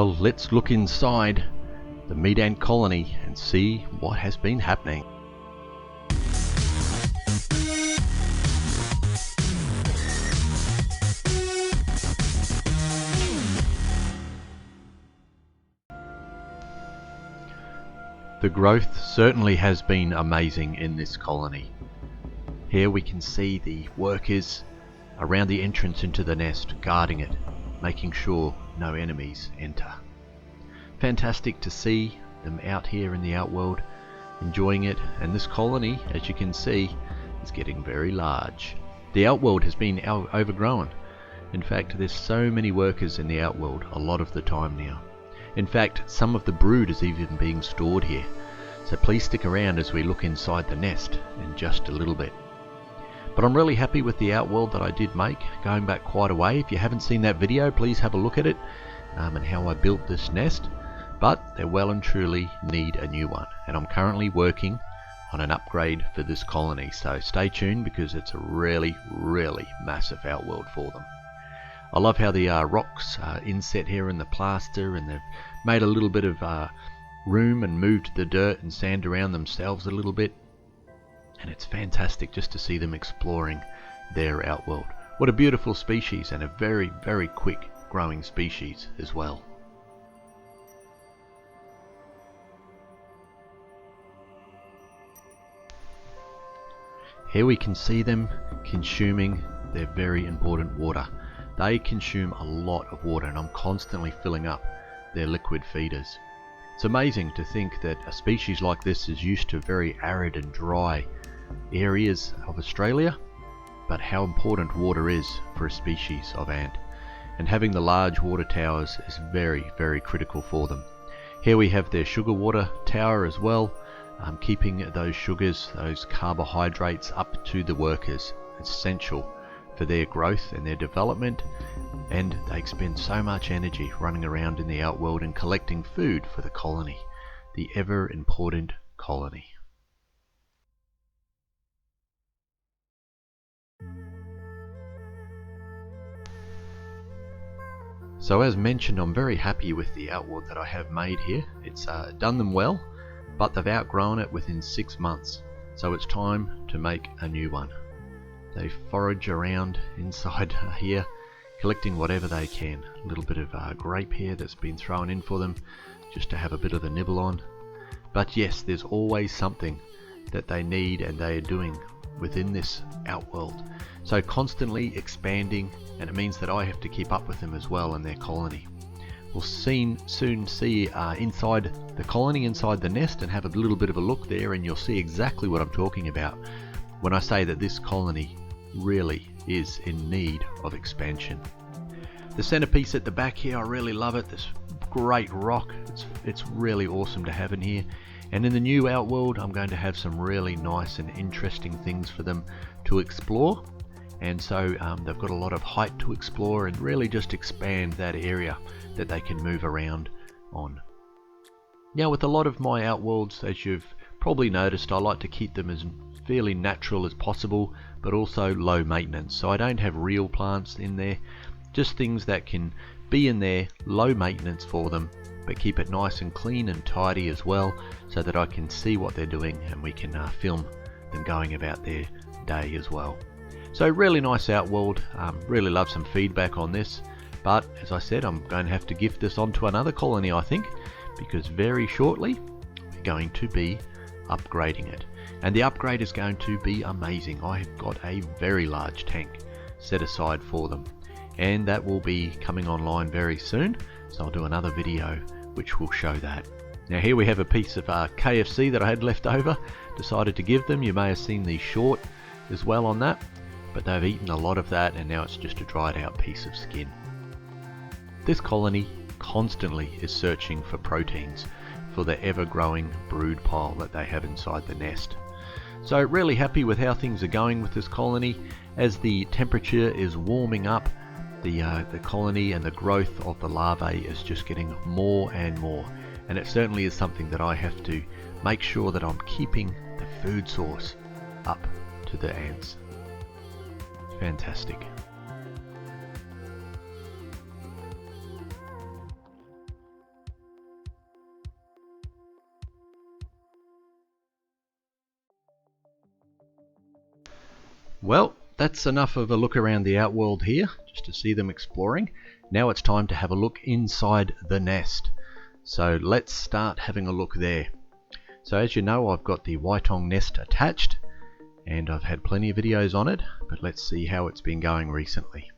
Well, let's look inside the meat ant colony and see what has been happening. The growth certainly has been amazing in this colony. Here we can see the workers around the entrance into the nest, guarding it, making sure no enemies enter. Fantastic to see them out here in the outworld, enjoying it, and this colony, as you can see, is getting very large. The outworld has been overgrown. In fact, there's so many workers in the outworld a lot of the time now. In fact, some of the brood is even being stored here. So please stick around as we look inside the nest in just a little bit. But I'm really happy with the outworld that I did make, going back quite a way. If you haven't seen that video, please have a look at it and how I built this nest. But they well and truly need a new one, and I'm currently working on an upgrade for this colony. So stay tuned because it's a really massive outworld for them. I love how the rocks are inset here in the plaster, and they've made a little bit of room and moved the dirt and sand around themselves a little bit. And it's fantastic just to see them exploring their outworld. What a beautiful species, and a very quick growing species as well. Here we can see them consuming their very important water. They consume a lot of water, and I'm constantly filling up their liquid feeders. It's amazing to think that a species like this is used to very arid and dry areas of Australia, but how important water is for a species of ant. And having the large water towers is very critical for them. Here we have their sugar water tower as well, keeping those sugars, those carbohydrates up to the workers. It's essential for their growth and their development, and they expend so much energy running around in the outworld and collecting food for the colony, the ever important colony. So as mentioned, I'm very happy with the outworld that I have made here. It's done them well, but they've outgrown it within 6 months. So it's time to make a new one. They forage around inside here, collecting whatever they can. A little bit of grape here that's been thrown in for them, just to have a bit of a nibble on. But yes, there's always something that they need, and they are doing within this outworld. So constantly expanding, and it means that I have to keep up with them as well in their colony. We'll soon see inside the colony, inside the nest, and have a little bit of a look there, and you'll see exactly what I'm talking about when I say that this colony really is in need of expansion. The centerpiece at the back here, I really love it. This great rock, it's really awesome to have in here. And in the new outworld, I'm going to have some really nice and interesting things for them to explore. And so they've got a lot of height to explore, and really just expand that area that they can move around on. Now, with a lot of my outworlds, as you've probably noticed, I like to keep them as fairly natural as possible, but also low maintenance. So I don't have real plants in there, just things that can be in there, low maintenance for them, but keep it nice and clean and tidy as well, so that I can see what they're doing, and we can film them going about their day as well. So really nice outworld. Really love some feedback on this, but as I said, I'm going to have to gift this on to another colony, I think, because very shortly we're going to be upgrading it, and the upgrade is going to be amazing. I have got a very large tank set aside for them, and that will be coming online very soon, so I'll do another video which will show that. Now here we have a piece of KFC that I had left over, decided to give them. You may have seen the short as well on that, but they've eaten a lot of that, and now it's just a dried out piece of skin. This colony constantly is searching for proteins for the ever-growing brood pile that they have inside the nest. So really happy with how things are going with this colony. As the temperature is warming up, the colony and the growth of the larvae is just getting more and more, and it certainly is something that I have to make sure that I'm keeping the food source up to the ants. Fantastic. Well, that's enough of a look around the outworld here, just to see them exploring. Now it's time to have a look inside the nest. So let's start having a look there. So as you know, I've got the Waitong nest attached, and I've had plenty of videos on it, but let's see how it's been going recently.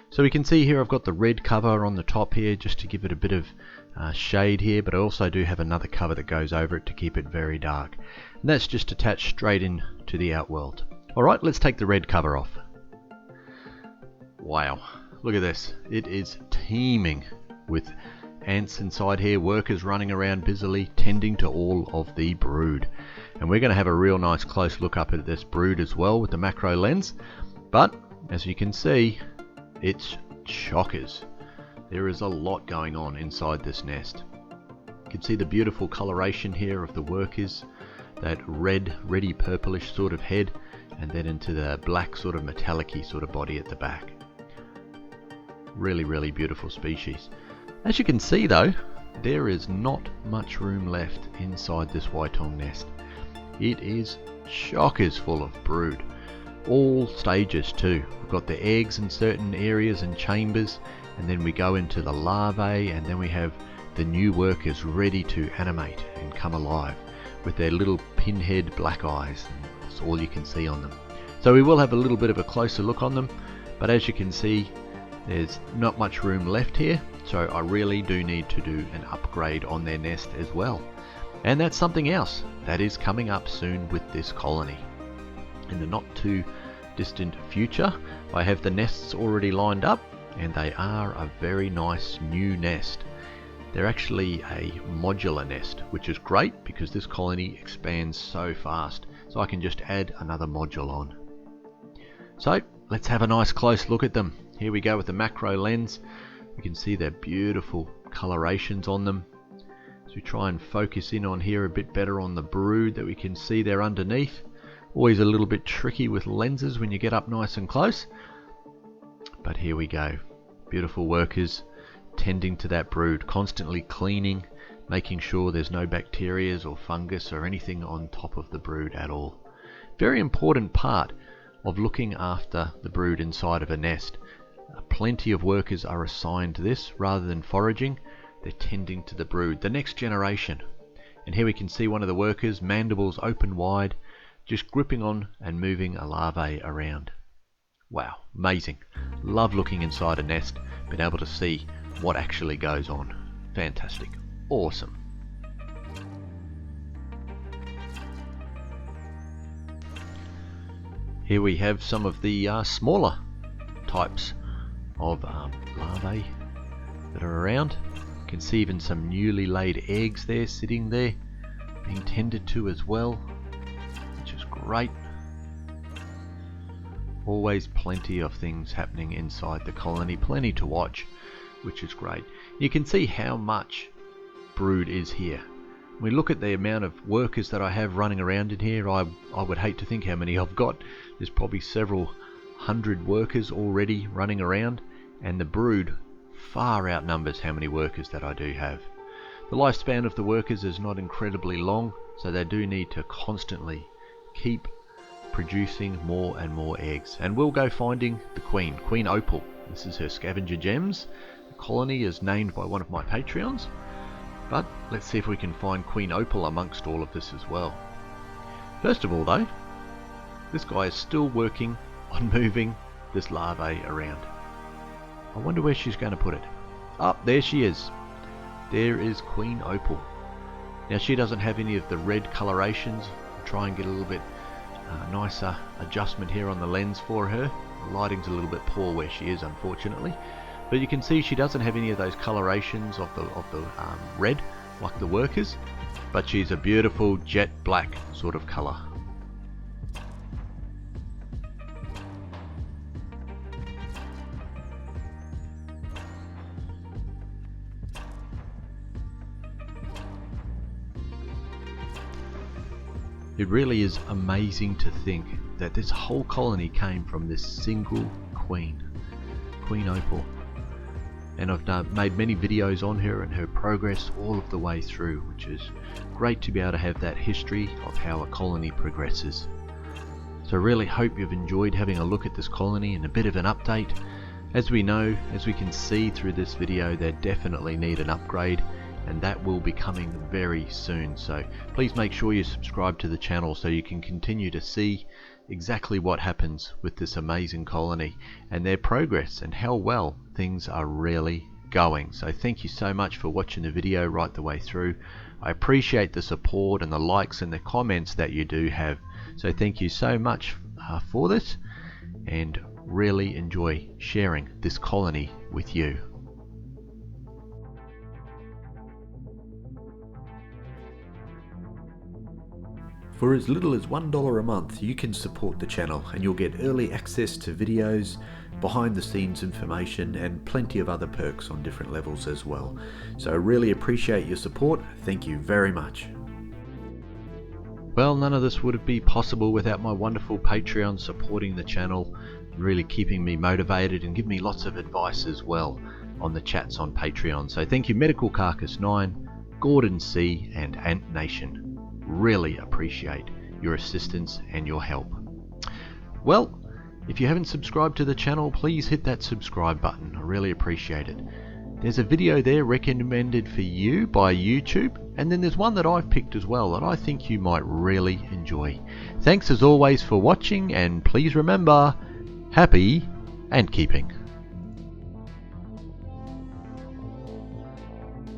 So we can see here I've got the red cover on the top here just to give it a bit of shade here, but I also do have another cover that goes over it to keep it very dark. And that's just attached straight in to the outworld. Alright, let's take the red cover off. Wow, look at this. It is teeming with ants inside here, workers running around busily tending to all of the brood. And we're going to have a real nice close look up at this brood as well with the macro lens. But as you can see, it's chockers. There is a lot going on inside this nest. You can see the beautiful coloration here of the workers, that reddy purplish sort of head, and then into the black sort of metallic-y sort of body at the back. Really beautiful species. As you can see though, there is not much room left inside this Waitong nest. It is chockers full of brood. All stages too. We've got the eggs in certain areas and chambers, and then we go into the larvae, and then we have the new workers ready to animate and come alive with their little pinhead black eyes. That's all you can see on them. So we will have a little bit of a closer look on them, but as you can see, there's not much room left here, so I really do need to do an upgrade on their nest as well. And that's something else that is coming up soon with this colony. In the not too distant future, I have the nests already lined up, and they are a very nice new nest. They're actually a modular nest, which is great because this colony expands so fast, so I can just add another module on. So let's have a nice close look at them. Here we go with the macro lens. We can see their beautiful colorations on them. So we try and focus in on here a bit better on the brood that we can see there underneath. Always a little bit tricky with lenses when you get up nice and close. But here we go. Beautiful workers tending to that brood, constantly cleaning, making sure there's no bacteria or fungus or anything on top of the brood at all. Very important part of looking after the brood inside of a nest. Plenty of workers are assigned to this rather than foraging. They're tending to the brood, the next generation. And here we can see one of the workers, mandibles open wide, just gripping on and moving a larvae around. Wow, amazing. Love looking inside a nest, being able to see what actually goes on. Fantastic. Awesome. Here we have some of the smaller types of larvae that are around. You can see even some newly laid eggs there sitting there being tended to as well, which is great. Always plenty of things happening inside the colony, plenty to watch, which is great. You can see how much brood is here. When we look at the amount of workers that I have running around in here, I would hate to think how many I've got. There's probably several hundred workers already running around, and the brood far outnumbers how many workers that I do have. The lifespan of the workers is not incredibly long, so they do need to constantly keep producing more and more eggs. And we'll go finding the Queen Opal. This is her Scavenger Gems. The colony is named by one of my Patreons, but let's see if we can find Queen Opal amongst all of this as well. First of all though, this guy is still working on moving this larvae around. I wonder where she's going to put it. Oh, there she is. There is Queen Opal. Now she doesn't have any of the red colorations. I'll try and get a little bit nicer adjustment here on the lens for her. The lighting's a little bit poor where she is, unfortunately, but you can see she doesn't have any of those colorations of the red like the workers, but she's a beautiful jet black sort of color. It really is amazing to think that this whole colony came from this single Queen Opal. And I've made many videos on her and her progress all of the way through, which is great to be able to have that history of how a colony progresses. So I really hope you've enjoyed having a look at this colony and a bit of an update. As we know, as we can see through this video, they definitely need an upgrade, and that will be coming very soon. So please make sure you subscribe to the channel so you can continue to see exactly what happens with this amazing colony and their progress and how well things are really going. So thank you so much for watching the video right the way through. I appreciate the support and the likes and the comments that you do have. So thank you so much for this, and really enjoy sharing this colony with you. For as little as $1 a month, you can support the channel and you'll get early access to videos, behind the scenes information, and plenty of other perks on different levels as well. So I really appreciate your support. Thank you very much. Well, none of this would be possible without my wonderful Patreon supporting the channel, really keeping me motivated and giving me lots of advice as well on the chats on Patreon. So thank you Medical Carcass 9, Gordon C and Ant Nation. Really appreciate your assistance and your help. Well, if you haven't subscribed to the channel, please hit that subscribe button. I really appreciate it. There's a video there recommended for you by YouTube, and then there's one that I've picked as well that I think you might really enjoy. Thanks as always for watching, and please remember, happy and keeping.